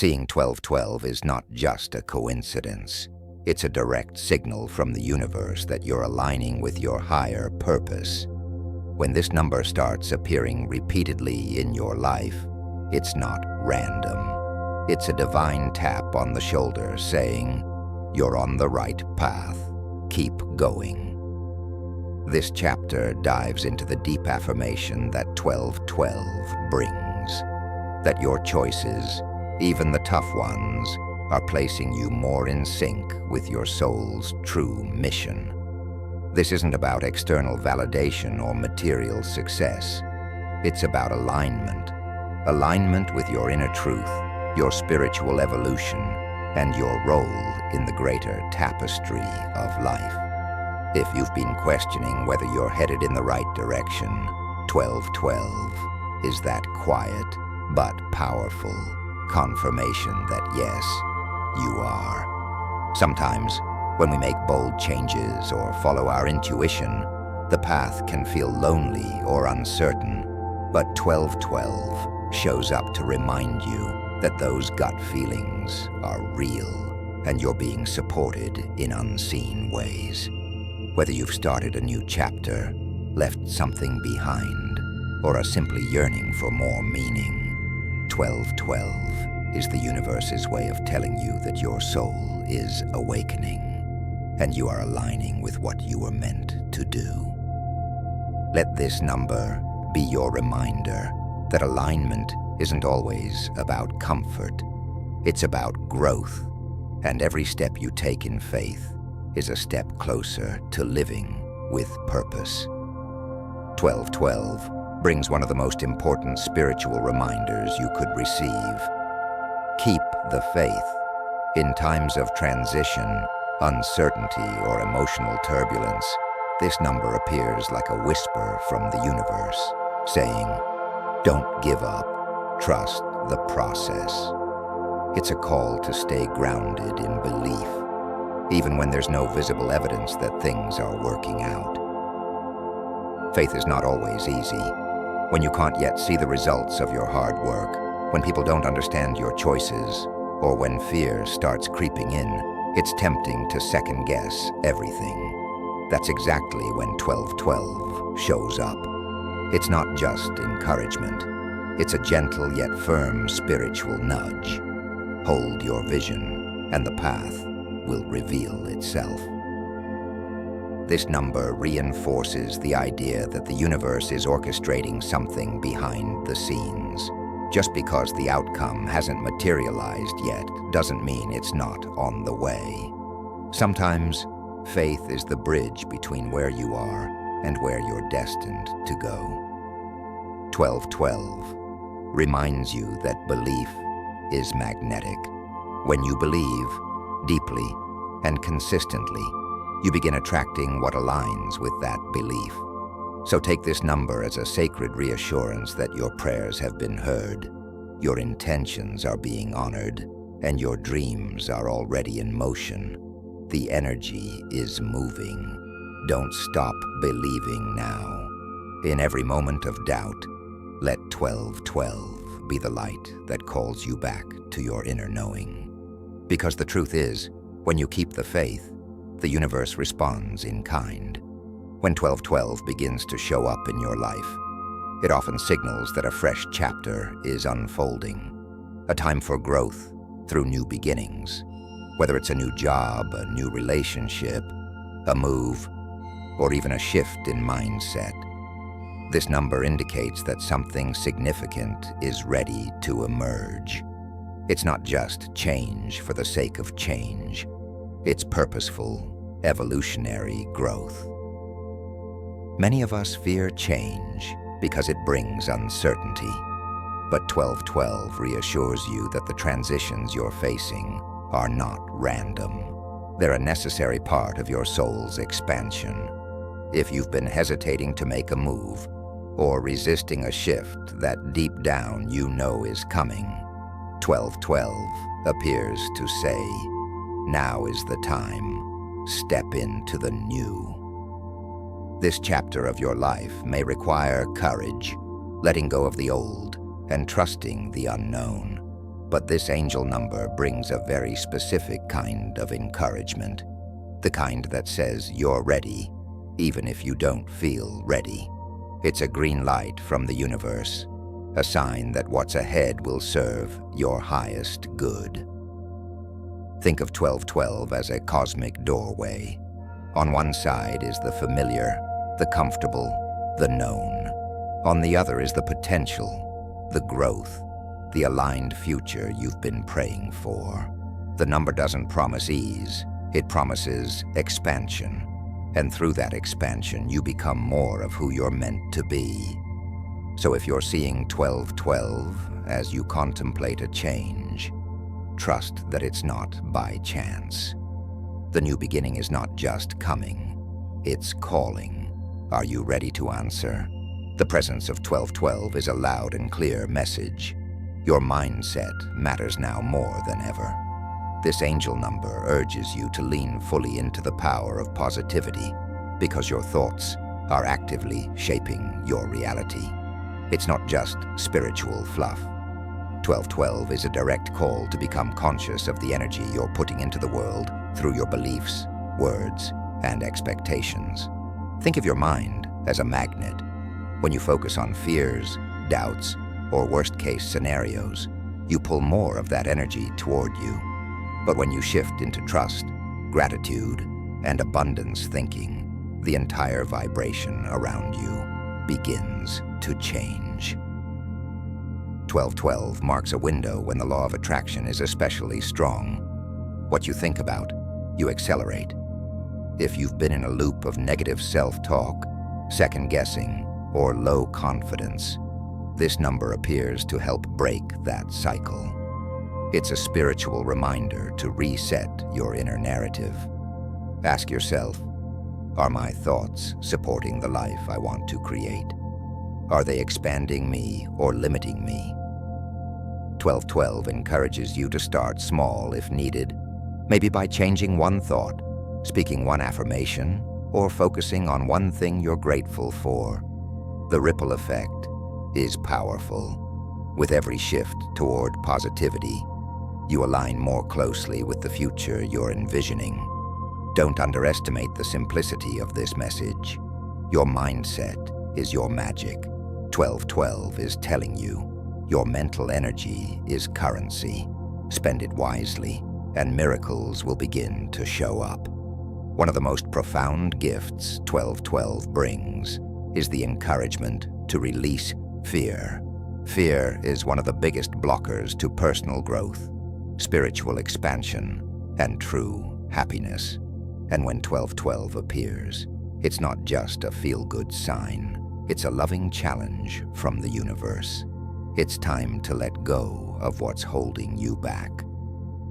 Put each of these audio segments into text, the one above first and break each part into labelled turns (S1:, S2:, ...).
S1: Seeing 1212 is not just a coincidence. It's a direct signal from the universe that you're aligning with your higher purpose. When this number starts appearing repeatedly in your life, it's not random. It's a divine tap on the shoulder saying, "You're on the right path. Keep going." This chapter dives into the deep affirmation that 1212 brings, that your choices, even the tough ones, are placing you more in sync with your soul's true mission. This isn't about external validation or material success. It's about alignment. Alignment with your inner truth, your spiritual evolution, and your role in the greater tapestry of life. If you've been questioning whether you're headed in the right direction, 1212 is that quiet but powerful confirmation that yes, you are. Sometimes, when we make bold changes or follow our intuition, the path can feel lonely or uncertain, but 1212 shows up to remind you that those gut feelings are real and you're being supported in unseen ways. Whether you've started a new chapter, left something behind, or are simply yearning for more meaning, 1212 is the universe's way of telling you that your soul is awakening and you are aligning with what you were meant to do. Let this number be your reminder that alignment isn't always about comfort. It's about growth, and every step you take in faith is a step closer to living with purpose. 1212 brings one of the most important spiritual reminders you could receive. Keep the faith. In times of transition, uncertainty, or emotional turbulence, this number appears like a whisper from the universe, saying, "Don't give up. Trust the process." It's a call to stay grounded in belief, even when there's no visible evidence that things are working out. Faith is not always easy. When you can't yet see the results of your hard work, when people don't understand your choices, or when fear starts creeping in, it's tempting to second-guess everything. That's exactly when 1212 shows up. It's not just encouragement. It's a gentle yet firm spiritual nudge. Hold your vision, and the path will reveal itself. This number reinforces the idea that the universe is orchestrating something behind the scenes. Just because the outcome hasn't materialized yet doesn't mean it's not on the way. Sometimes, faith is the bridge between where you are and where you're destined to go. 1212 reminds you that belief is magnetic. When you believe deeply and consistently, you begin attracting what aligns with that belief. So take this number as a sacred reassurance that your prayers have been heard, your intentions are being honored, and your dreams are already in motion. The energy is moving. Don't stop believing now. In every moment of doubt, let 1212 be the light that calls you back to your inner knowing. Because the truth is, when you keep the faith, the universe responds in kind. When 1212 begins to show up in your life, it often signals that a fresh chapter is unfolding, a time for growth through new beginnings. Whether it's a new job, a new relationship, a move, or even a shift in mindset, this number indicates that something significant is ready to emerge. It's not just change for the sake of change. It's purposeful, evolutionary growth. Many of us fear change because it brings uncertainty, but 1212 reassures you that the transitions you're facing are not random. They're a necessary part of your soul's expansion. If you've been hesitating to make a move, or resisting a shift that deep down you know is coming, 1212 appears to say, now is the time. Step into the new. This chapter of your life may require courage, letting go of the old and trusting the unknown. But this angel number brings a very specific kind of encouragement. The kind that says you're ready, even if you don't feel ready. It's a green light from the universe, a sign that what's ahead will serve your highest good. Think of 1212 as a cosmic doorway. On one side is the familiar, the comfortable, the known. On the other is the potential, the growth, the aligned future you've been praying for. The number doesn't promise ease, it promises expansion. And through that expansion, you become more of who you're meant to be. So if you're seeing 1212 as you contemplate a change, trust that it's not by chance. The new beginning is not just coming, it's calling. Are you ready to answer? The presence of 1212 is a loud and clear message. Your mindset matters now more than ever. This angel number urges you to lean fully into the power of positivity because your thoughts are actively shaping your reality. It's not just spiritual fluff. 1212 is a direct call to become conscious of the energy you're putting into the world through your beliefs, words, and expectations. Think of your mind as a magnet. When you focus on fears, doubts, or worst-case scenarios, you pull more of that energy toward you. But when you shift into trust, gratitude, and abundance thinking, the entire vibration around you begins to change. 1212 marks a window when the law of attraction is especially strong. What you think about, you accelerate. If you've been in a loop of negative self-talk, second-guessing, or low confidence, this number appears to help break that cycle. It's a spiritual reminder to reset your inner narrative. Ask yourself, are my thoughts supporting the life I want to create? Are they expanding me or limiting me? 1212 encourages you to start small if needed, maybe by changing one thought, speaking one affirmation, or focusing on one thing you're grateful for. The ripple effect is powerful. With every shift toward positivity, you align more closely with the future you're envisioning. Don't underestimate the simplicity of this message. Your mindset is your magic. 1212 is telling you your mental energy is currency. Spend it wisely, and miracles will begin to show up. One of the most profound gifts 1212 brings is the encouragement to release fear. Fear is one of the biggest blockers to personal growth, spiritual expansion, and true happiness. And when 1212 appears, it's not just a feel-good sign. It's a loving challenge from the universe. It's time to let go of what's holding you back.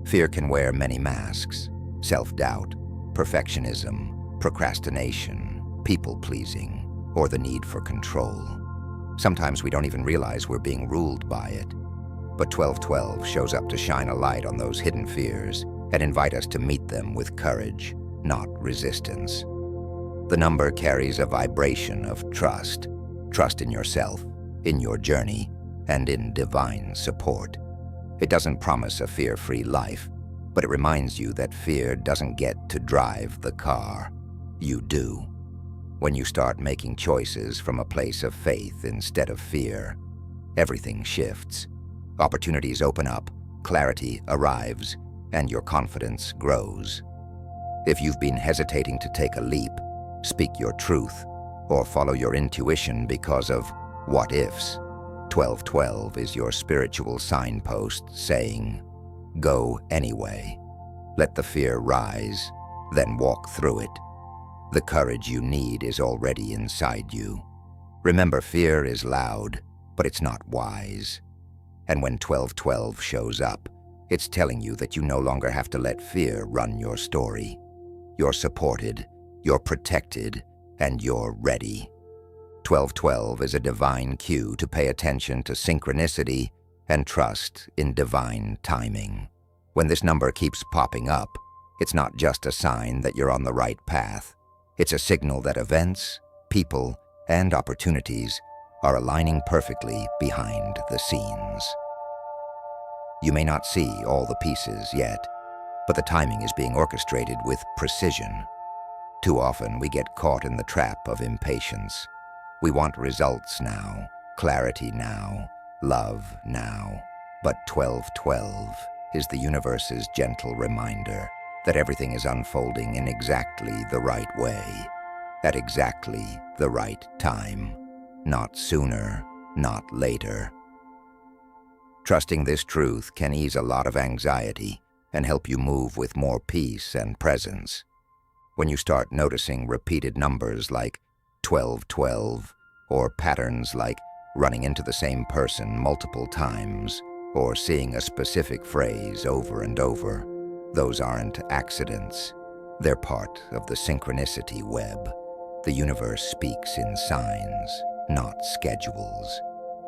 S1: Fear can wear many masks: self-doubt, perfectionism, procrastination, people-pleasing, or the need for control. Sometimes we don't even realize we're being ruled by it. But 1212 shows up to shine a light on those hidden fears and invite us to meet them with courage, not resistance. The number carries a vibration of trust. Trust in yourself, in your journey, and in divine support. It doesn't promise a fear-free life, but it reminds you that fear doesn't get to drive the car. You do. When you start making choices from a place of faith instead of fear, everything shifts. Opportunities open up, clarity arrives, and your confidence grows. If you've been hesitating to take a leap, speak your truth, or follow your intuition because of what-ifs, 1212 is your spiritual signpost saying, go anyway. Let the fear rise, then walk through it. The courage you need is already inside you. Remember, fear is loud, but it's not wise. And when 1212 shows up, it's telling you that you no longer have to let fear run your story. You're supported, you're protected, and you're ready. 1212 is a divine cue to pay attention to synchronicity and trust in divine timing. When this number keeps popping up, it's not just a sign that you're on the right path. It's a signal that events, people, and opportunities are aligning perfectly behind the scenes. You may not see all the pieces yet, but the timing is being orchestrated with precision. Too often we get caught in the trap of impatience. We want results now, clarity now, love now. But 1212 is the universe's gentle reminder that everything is unfolding in exactly the right way, at exactly the right time, not sooner, not later. Trusting this truth can ease a lot of anxiety and help you move with more peace and presence. When you start noticing repeated numbers like 1212 or patterns like running into the same person multiple times or seeing a specific phrase over and over, those aren't accidents. They're part of the synchronicity web. The universe speaks in signs, not schedules.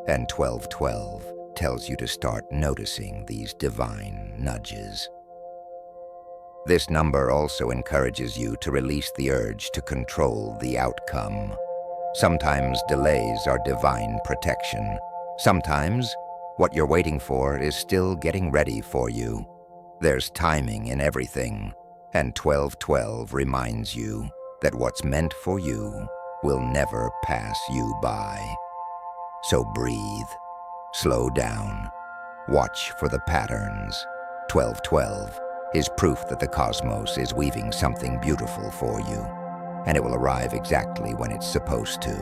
S1: And 1212 tells you to start noticing these divine nudges. This number also encourages you to release the urge to control the outcome. Sometimes delays are divine protection. Sometimes what you're waiting for is still getting ready for you. There's timing in everything, and 1212 reminds you that what's meant for you will never pass you by. So breathe, slow down, watch for the patterns. 1212 is proof that the cosmos is weaving something beautiful for you, and it will arrive exactly when it's supposed to.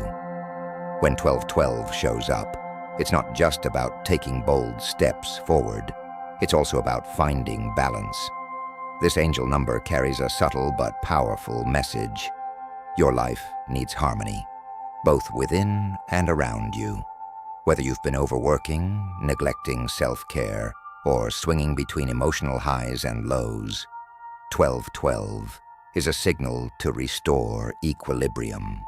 S1: When 1212 shows up, it's not just about taking bold steps forward, it's also about finding balance. This angel number carries a subtle but powerful message. Your life needs harmony, both within and around you. Whether you've been overworking, neglecting self-care, or swinging between emotional highs and lows, 1212 is a signal to restore equilibrium.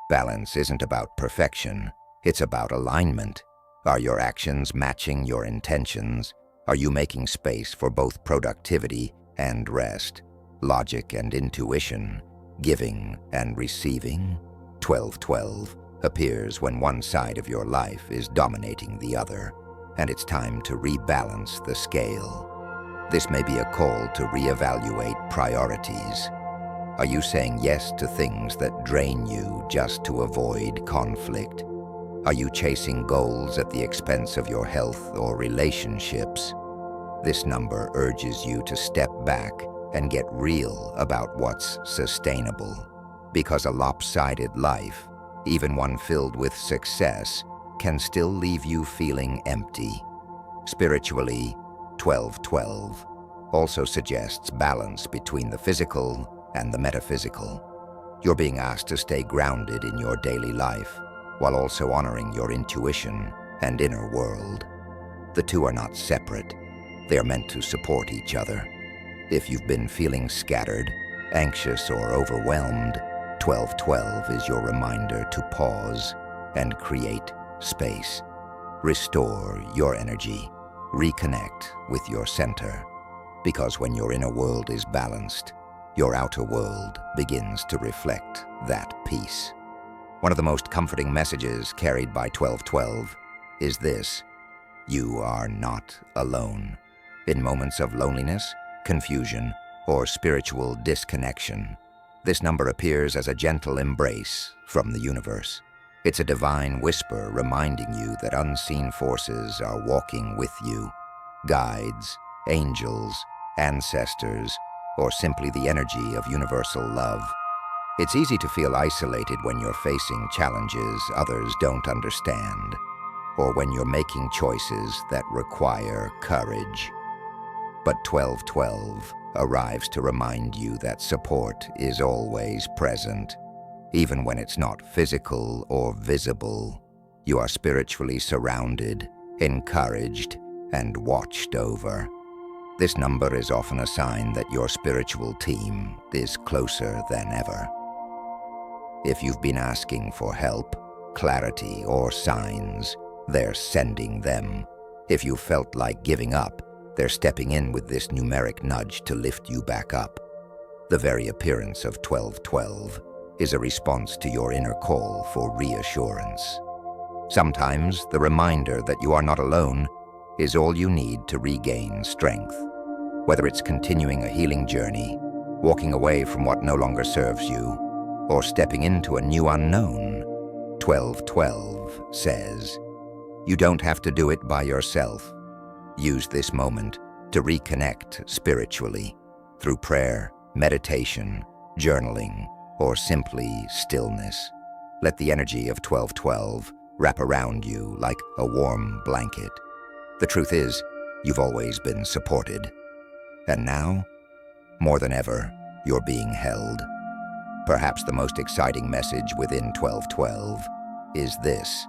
S1: Balance isn't about perfection, it's about alignment. Are your actions matching your intentions? Are you making space for both productivity and rest, logic and intuition, giving and receiving? 1212 appears when one side of your life is dominating the other, and it's time to rebalance the scale. This may be a call to reevaluate priorities. Are you saying yes to things that drain you just to avoid conflict? Are you chasing goals at the expense of your health or relationships? This number urges you to step back and get real about what's sustainable, because a lopsided life, even one filled with success, can still leave you feeling empty. Spiritually, 1212 also suggests balance between the physical and the metaphysical. You're being asked to stay grounded in your daily life, while also honoring your intuition and inner world. The two are not separate. They are meant to support each other. If you've been feeling scattered, anxious, or overwhelmed, 1212 is your reminder to pause and create space. Restore your energy. Reconnect with your center. Because when your inner world is balanced, your outer world begins to reflect that peace. One of the most comforting messages carried by 1212 is this: you are not alone. In moments of loneliness, confusion, or spiritual disconnection, this number appears as a gentle embrace from the universe. It's a divine whisper reminding you that unseen forces are walking with you. Guides, angels, ancestors, or simply the energy of universal love. It's easy to feel isolated when you're facing challenges others don't understand, or when you're making choices that require courage. But 1212 arrives to remind you that support is always present. Even when it's not physical or visible, you are spiritually surrounded, encouraged, and watched over. This number is often a sign that your spiritual team is closer than ever. If you've been asking for help, clarity, or signs, they're sending them. If you felt like giving up, they're stepping in with this numeric nudge to lift you back up. The very appearance of 1212 is a response to your inner call for reassurance. Sometimes the reminder that you are not alone is all you need to regain strength. Whether it's continuing a healing journey, walking away from what no longer serves you, or stepping into a new unknown, 1212 says, you don't have to do it by yourself. Use this moment to reconnect spiritually through prayer, meditation, journaling, or simply stillness. Let the energy of 1212 wrap around you like a warm blanket. The truth is, you've always been supported. And now, more than ever, you're being held. Perhaps the most exciting message within 1212 is this: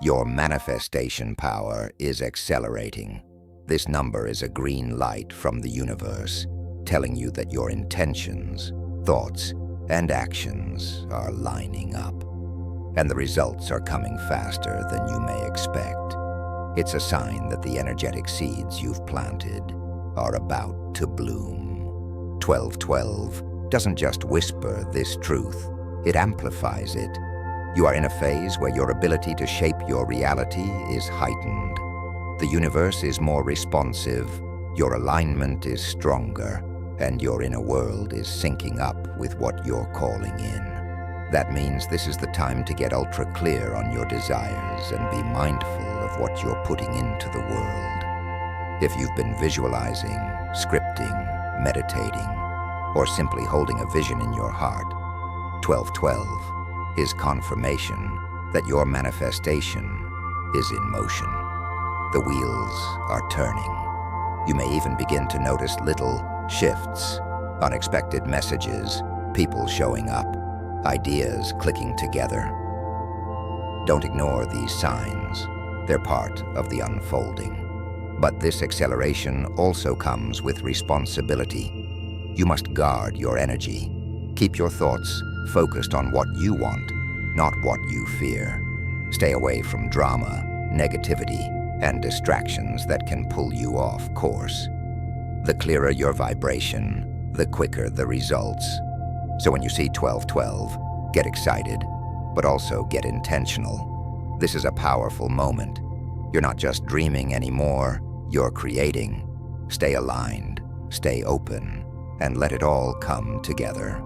S1: your manifestation power is accelerating. This number is a green light from the universe, telling you that your intentions, thoughts, and actions are lining up. And the results are coming faster than you may expect. It's a sign that the energetic seeds you've planted are about to bloom. 1212 doesn't just whisper this truth, it amplifies it. You are in a phase where your ability to shape your reality is heightened. The universe is more responsive, your alignment is stronger, and your inner world is syncing up with what you're calling in. That means this is the time to get ultra clear on your desires and be mindful of what you're putting into the world. If you've been visualizing, scripting, meditating, or simply holding a vision in your heart, 1212 is confirmation that your manifestation is in motion. The wheels are turning. You may even begin to notice little shifts, unexpected messages, people showing up, ideas clicking together. Don't ignore these signs. They're part of the unfolding. But this acceleration also comes with responsibility. You must guard your energy. Keep your thoughts focused on what you want, not what you fear. Stay away from drama, negativity, and distractions that can pull you off course. The clearer your vibration, the quicker the results. So when you see 1212, get excited, but also get intentional. This is a powerful moment. You're not just dreaming anymore, you're creating. Stay aligned, stay open, and let it all come together.